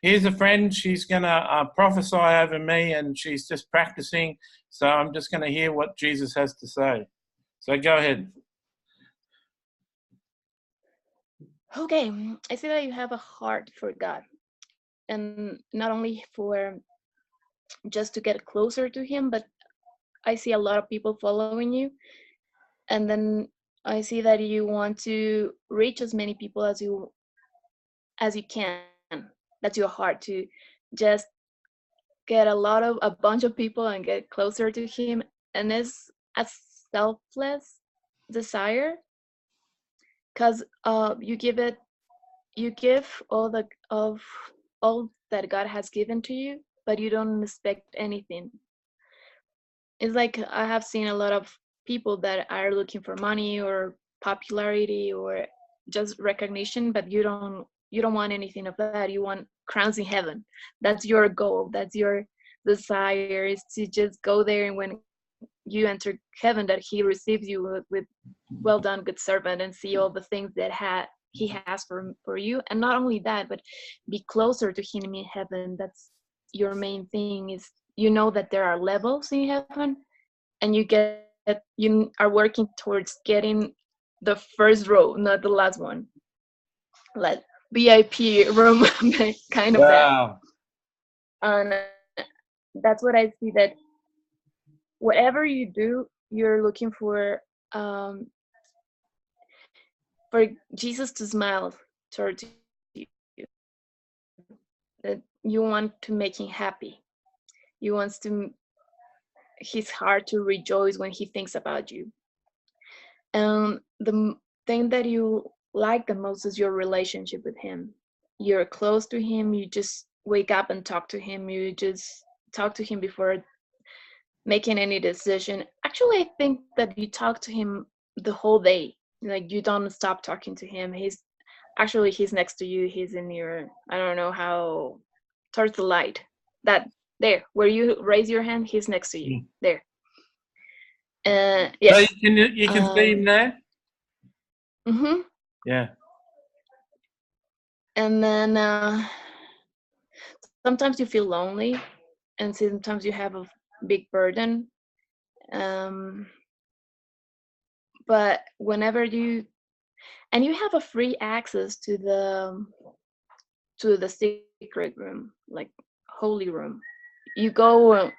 here's a friend. She's going to prophesy over me, and she's just practicing. So I'm just going to hear what Jesus has to say. So go ahead. Okay, I see that you have a heart for God, and not only for just to get closer to Him, but I see a lot of people following you, and then I see that you want to reach as many people as you can. That's your heart to just get a bunch of people and get closer to Him, and it's a selfless desire because you give all that God has given to you, but you don't expect anything. It's like I have seen a lot of people that are looking for money or popularity or just recognition, but you don't want anything of that. You want crowns in heaven. That's your goal. That's your desire, is to just go there, and when you enter heaven, that He receives you with well done, good servant, and see all the things that He has for you. And not only that, but be closer to Him in heaven. That's your main thing. Is you know that there are levels in heaven, and you are working towards getting the first row, not the last one, like VIP room, kind of that. Wow. And that's what I see, that whatever you do, you're looking for Jesus to smile towards you, that you want to make Him happy. You want His heart to rejoice when He thinks about you. Thing that you like the most is your relationship with Him. You're close to Him. You just wake up and talk to Him. You just talk to Him before making any decision. Actually, I think that you talk to Him the whole day. Like, you don't stop talking to Him. He's next to you. He's in your, I don't know how, towards the light. That there, where you raise your hand, He's next to you. There. So Yes. you can see him there? Mm-hmm. Yeah. And then sometimes you feel lonely, and sometimes you have a big burden. Um, but whenever you have a free access to the secret room, like holy room. You go uh,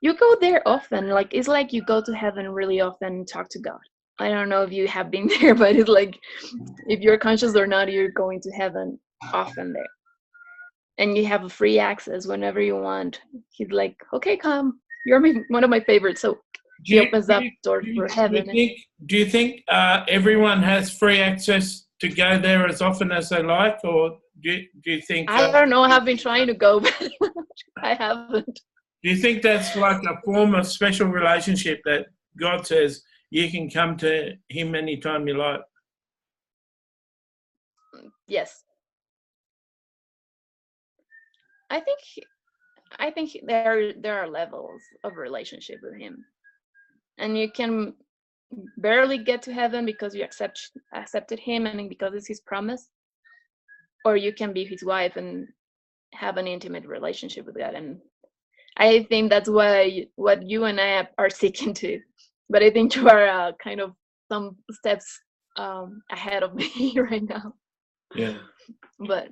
you go there often. Like, it's like you go to heaven really often and talk to God. I don't know if you have been there, but it's like, if you're conscious or not, you're going to heaven often there. And you have a free access whenever you want. He's like, okay, come. You're one of my favorites. So Do he you, opens do up you, doors do you, for do you heaven. think do you think everyone has free access to go there as often as they like, or do you think I don't know. I've been trying to go, but I haven't. do you think that's like a form of special relationship that God says you can come to Him anytime you like? Yes, I think there are levels of relationship with him, and you can barely get to heaven because you accepted him and because it's his promise, or you can be his wife and have an intimate relationship with God. And I think that's what you and I are seeking to. But I think you are kind of some steps ahead of me right now. Yeah. But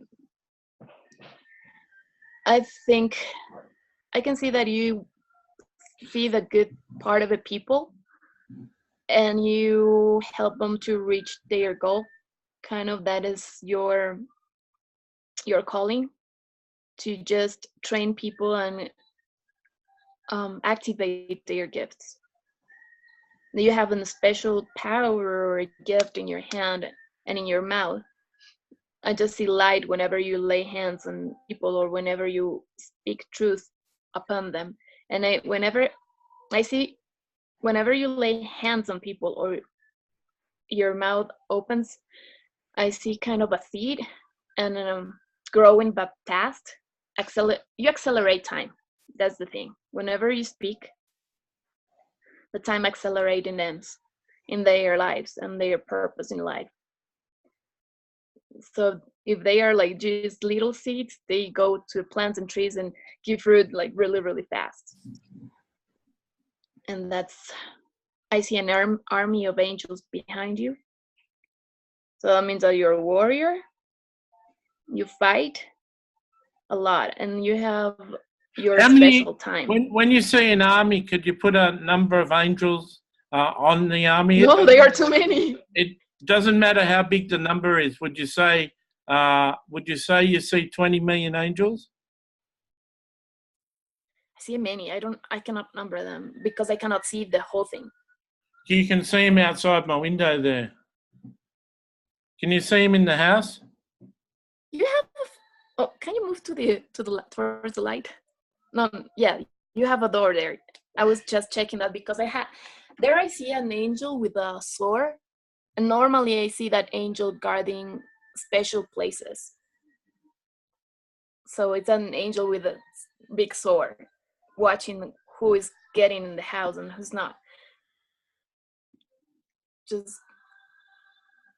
I think I can see that you see the good part of the people, and you help them to reach their goal. Kind of, that is your calling, to just train people and activate their gifts. You have a special power or a gift in your hand and in your mouth. I just see light whenever you lay hands on people, or whenever you speak truth upon them. And I see whenever you lay hands on people or your mouth opens, I see kind of a seed, and growing but fast. You accelerate time. That's the thing. Whenever you speak, the time accelerates in them, in their lives and their purpose in life. So If they are like just little seeds, they go to plants and trees and give fruit like really, really fast. And that's, I see an army of angels behind you. So that means that you're a warrior, you fight a lot, and you have your How many? special time. When you see an army, could you put a number of angels on the army? No, they are too many. It doesn't matter how big the number is. Would you say? Would you say you see 20 million angels? I see many. I cannot number them because I cannot see the whole thing. You can see them outside my window there. Can you see them in the house? You have. Oh, can you move towards the light? No, yeah, you have a door there. I was just checking that because there I see an angel with a sword, and normally I see that angel guarding special places. So it's an angel with a big sword, watching who is getting in the house and who's not. Just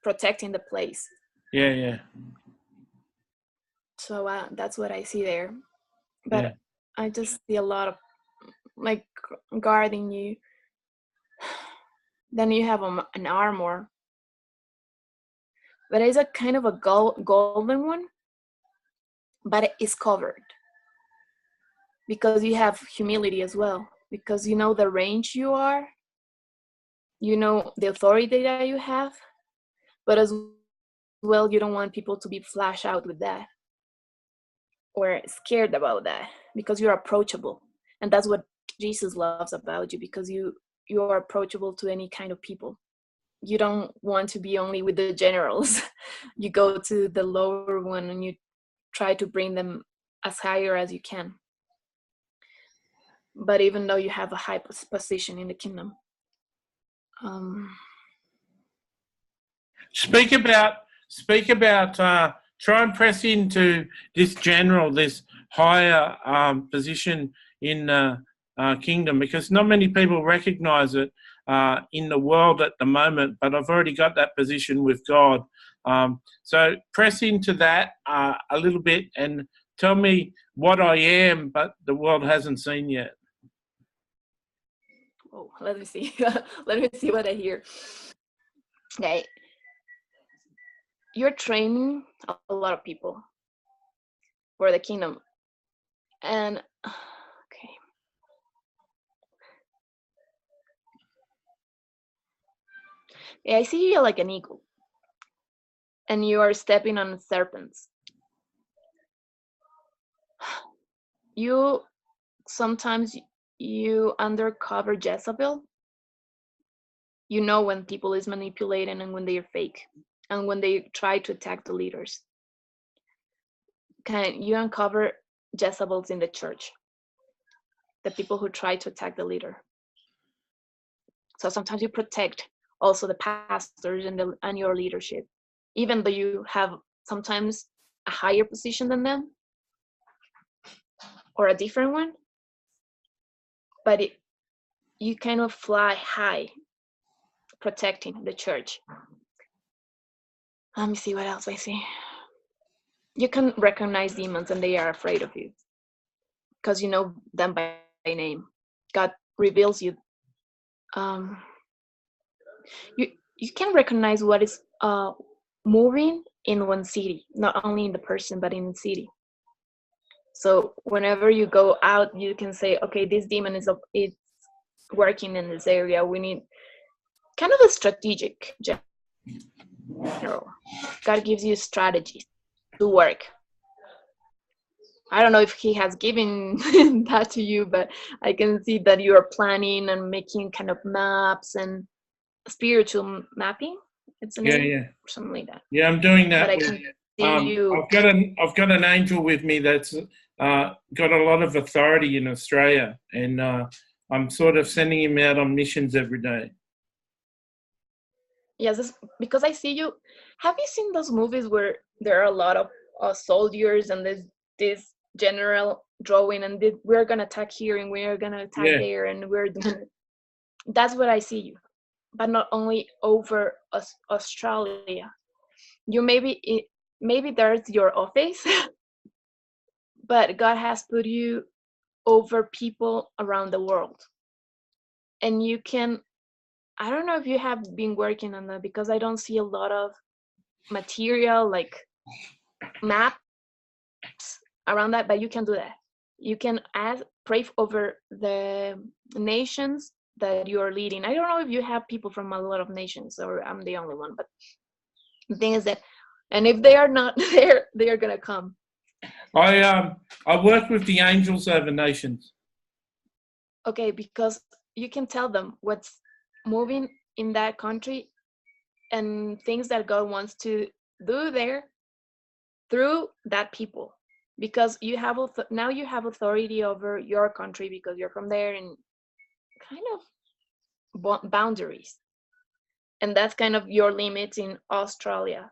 protecting the place. Yeah. So that's what I see there. But yeah. I just see a lot of like guarding you. Then you have an armor, but it's a kind of a golden one, but it is covered because you have humility as well, because you know the range you are, you know the authority that you have, but as well you don't want people to be flashed out with that or scared about that, because you're approachable, and that's what Jesus loves about you, because you are approachable to any kind of people. You don't want to be only with the generals. You go to the lower one and you try to bring them as higher as you can. But even though you have a high position in the kingdom. Speak about try and press into this general, this higher position in kingdom, because not many people recognize it in the world at the moment, but I've already got that position with God. So press into that a little bit and tell me what I am, but the world hasn't seen yet. Oh, let me see. Let me see what I hear. Okay. You're training a lot of people for the kingdom. And okay. Yeah, I see you like an eagle. And you are stepping on serpents. Sometimes you undercover Jezebel. You know when people is manipulating and when they are fake, and when they try to attack the leaders. You uncover Jezebels in the church, the people who try to attack the leader. So sometimes you protect also the pastors and your leadership, even though you have sometimes a higher position than them or a different one, but you kind of fly high protecting the church. Let me see what else I see. You can recognize demons and they are afraid of you because you know them by name. God reveals you. You can recognize what is moving in one city, not only in the person but in the city. So whenever you go out, you can say, okay, this demon is working in this area. We need kind of a strategic general. God gives you strategies to work. I don't know if he has given that to you, but I can see that you are planning and making kind of maps and spiritual mapping. It's a name, or something like that. Yeah, I'm doing that. But I can see you. I've got an angel with me that's got a lot of authority in Australia, and I'm sort of sending him out on missions every day. Yes, because I see you. Have you seen those movies where there are a lot of soldiers and there's this general drawing and we're gonna attack here and we're gonna attack there and that's what I see you, but not only over Australia. You maybe maybe there's your office, but God has put you over people around the world. And you can, I don't know if you have been working on that, because I don't see a lot of material like maps around that, but you can do that. You can pray over the nations that you are leading. I don't know if you have people from a lot of nations or I'm the only one, but the thing is that, and if they are not there, they are gonna come. I work with the angels over nations. Okay, because you can tell them what's moving in that country and things that God wants to do there through that people, because you have now you have authority over your country because you're from there, and kind of boundaries, and that's kind of your limits in Australia.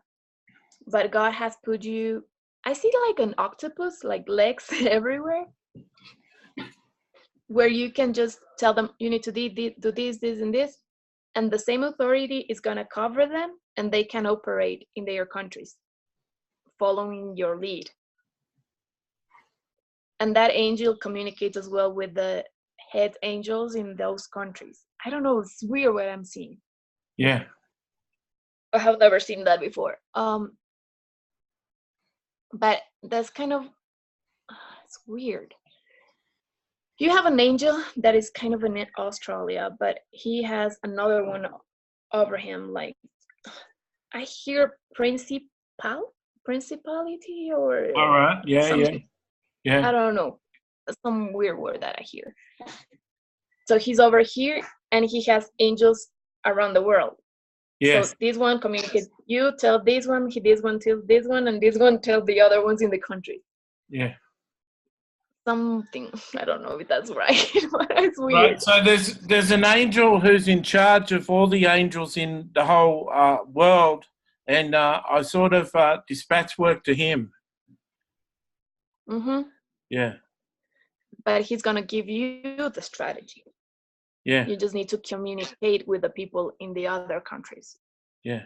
But God has put you, I see like an octopus, like legs everywhere, where you can just tell them you need to do this and this, and the same authority is going to cover them, and they can operate in their countries following your lead. And that angel communicates as well with the head angels in those countries. I don't know, it's weird what I'm seeing. Yeah. I have never seen that before. But that's kind of, it's weird. You have an angel that is kind of in Australia, but he has another one over him. Like, I hear principality or All right. Yeah. something. Yeah. I don't know. Some weird word that I hear. So he's over here, and he has angels around the world. Yes. So this one communicates, you tell this one, this one tells this one, and this one tells the other ones in the country. Yeah. Something, I don't know if that's right, but it's weird. Right. So there's an angel who's in charge of all the angels in the whole world, and I sort of dispatch work to him. Mm-hmm. Yeah. But he's gonna give you the strategy. Yeah. You just need to communicate with the people in the other countries. Yeah.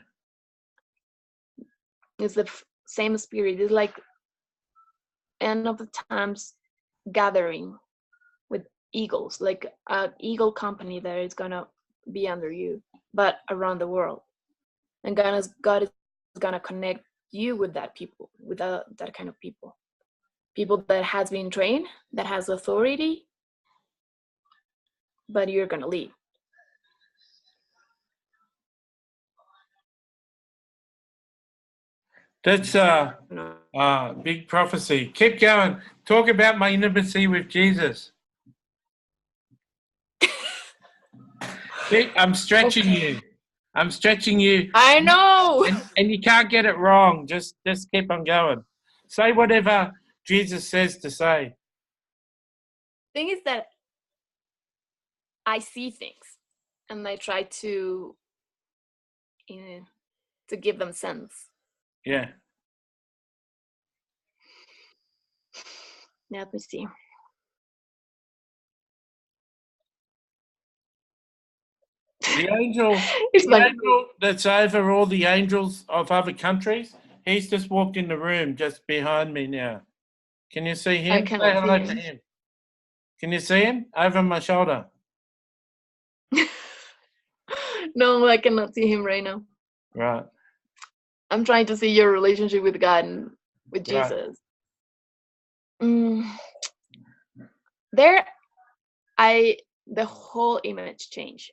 It's the same spirit. It's like end of the times gathering with eagles, like an eagle company that is gonna be under you, but around the world. And God is gonna connect you with that people, with that kind of people that has been trained, that has authority, but you're gonna lead. That's big prophecy. Keep going. Talk about my intimacy with Jesus. See, I'm stretching you. I'm stretching you. I know. And you can't get it wrong. Just keep on going. Say whatever Jesus says to say. Thing is that I see things, and I try to give them sense. Yeah. Let me see. The angel that's over all the angels of other countries, he's just walked in the room just behind me now. Can you see him? I cannot Say hello see to him. him. Can you see him? Over my shoulder. No, I cannot see him right now. Right. I'm trying to see your relationship with God and with Jesus. There, the whole image changed,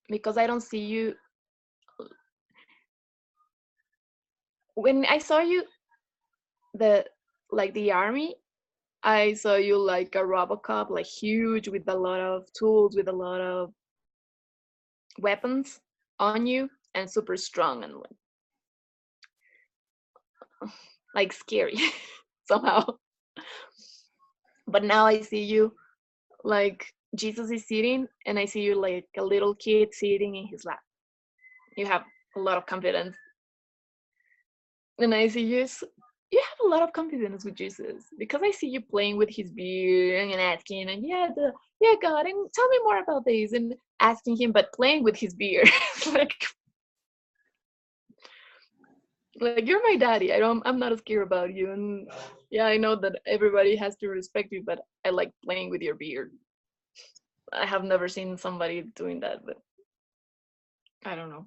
because I don't see you. When I saw you, the army, I saw you like a Robocop, like huge, with a lot of tools, with a lot of weapons on you, and super strong and like scary somehow. But now I see you like Jesus is sitting, and I see you like a little kid sitting in his lap. You have a lot of confidence, and I see you have a lot of confidence with Jesus, because I see you playing with his beard and asking, and God, and tell me more about this, and asking him, but playing with his beard. Like, Like, you're my daddy. I'm not scared about you. And yeah, I know that everybody has to respect you, but I like playing with your beard. I have never seen somebody doing that, but I don't know.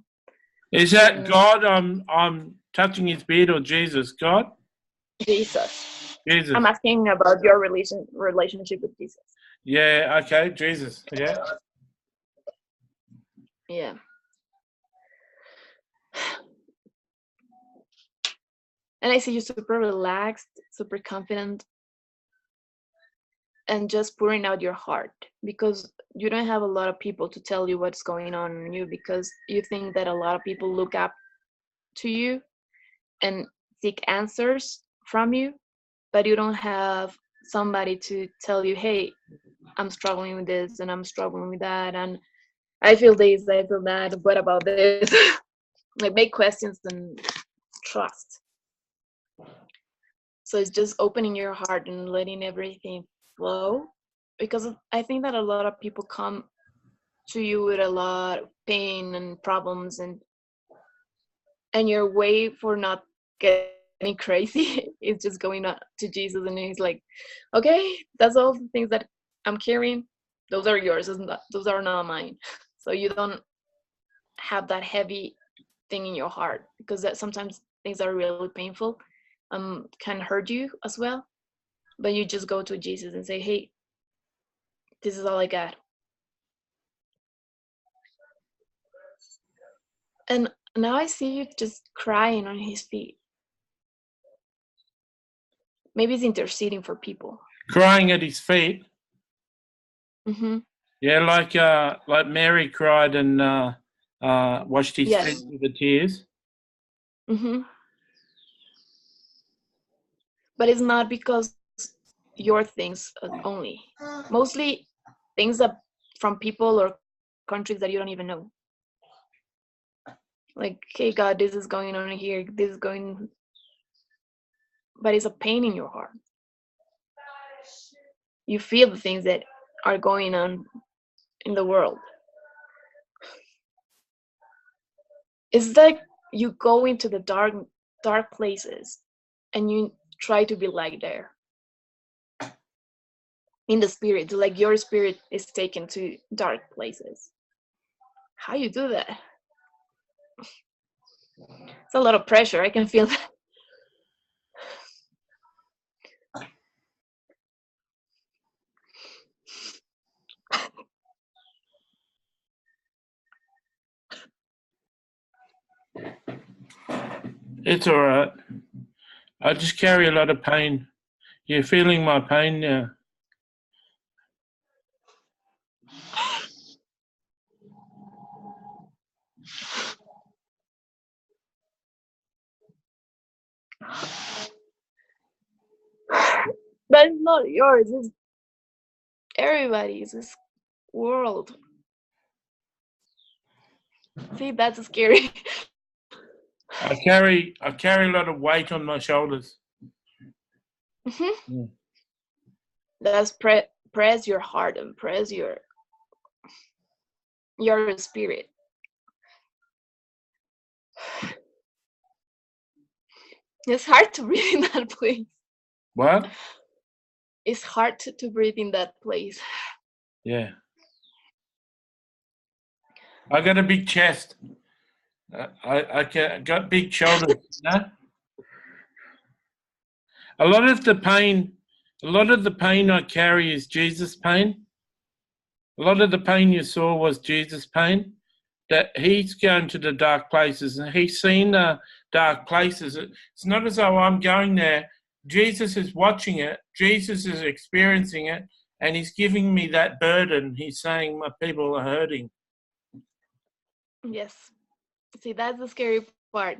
Is that And God? I'm touching his beard, or Jesus? God? Jesus. I'm Jesus. asking about your relationship with Jesus. Yeah. Okay. Jesus. Yeah. Yeah. And I see you super relaxed, super confident, and just pouring out your heart because you don't have a lot of people to tell you what's going on in you because you think that a lot of people look up to you and seek answers from you, but you don't have somebody to tell you, hey, I'm struggling with this and I'm struggling with that, and I feel this, I feel that, what about this? Like, make questions and trust. So it's just opening your heart and letting everything flow, because I think that a lot of people come to you with a lot of pain and problems, and your way for not getting crazy is just going up to Jesus, and he's like, okay, that's all the things that I'm carrying, those are yours, those are not mine. So you don't have that heavy thing in your heart, because that sometimes things are really painful, can hurt you as well, but you just go to Jesus and say, hey, this is all I got. And now I see you just crying on his feet. Maybe he's interceding for people. Crying at his feet. Mm-hmm. Yeah, like Mary cried and washed his feet Yes. with the tears. Mm-hmm. But it's not because your things only. Mostly things that from people or countries that you don't even know. Like, hey God, this is going on here, this is going, but it's a pain in your heart. You feel the things that are going on in the world. It's like you go into the dark places and you try to be like there in the spirit, like your spirit is taken to dark places. How you do that? It's a lot of pressure, I can feel that. It's all right. I just carry a lot of pain. You're feeling my pain now. But it's not yours, it's everybody's, this world. See, that's scary. I carry a lot of weight on my shoulders. Mhm. Yeah. That's press your heart and press your spirit. It's hard to breathe in that place. What? It's hard to breathe in that place. Yeah. I got a big chest. Got big shoulders. You know? A lot of the pain I carry is Jesus' pain. A lot of the pain you saw was Jesus' pain. That he's going to the dark places and he's seen the dark places. It's not as though I'm going there. Jesus is watching it. Jesus is experiencing it, and he's giving me that burden. He's saying my people are hurting. Yes. See, that's the scary part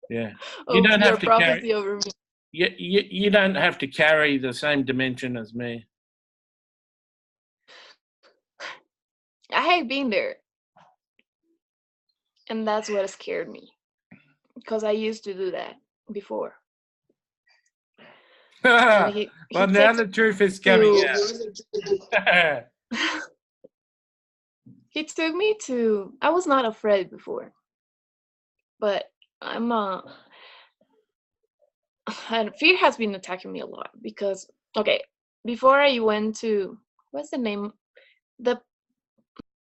Yeah, you of don't your have to carry. prophecy over me. You don't have to carry the same dimension as me. I hate being there. And that's what scared me. Because I used to do that before. And he Well, now takes the truth is coming to out. he took me to, I was not afraid before, but I'm and fear has been attacking me a lot because okay, before I went to what's the name, the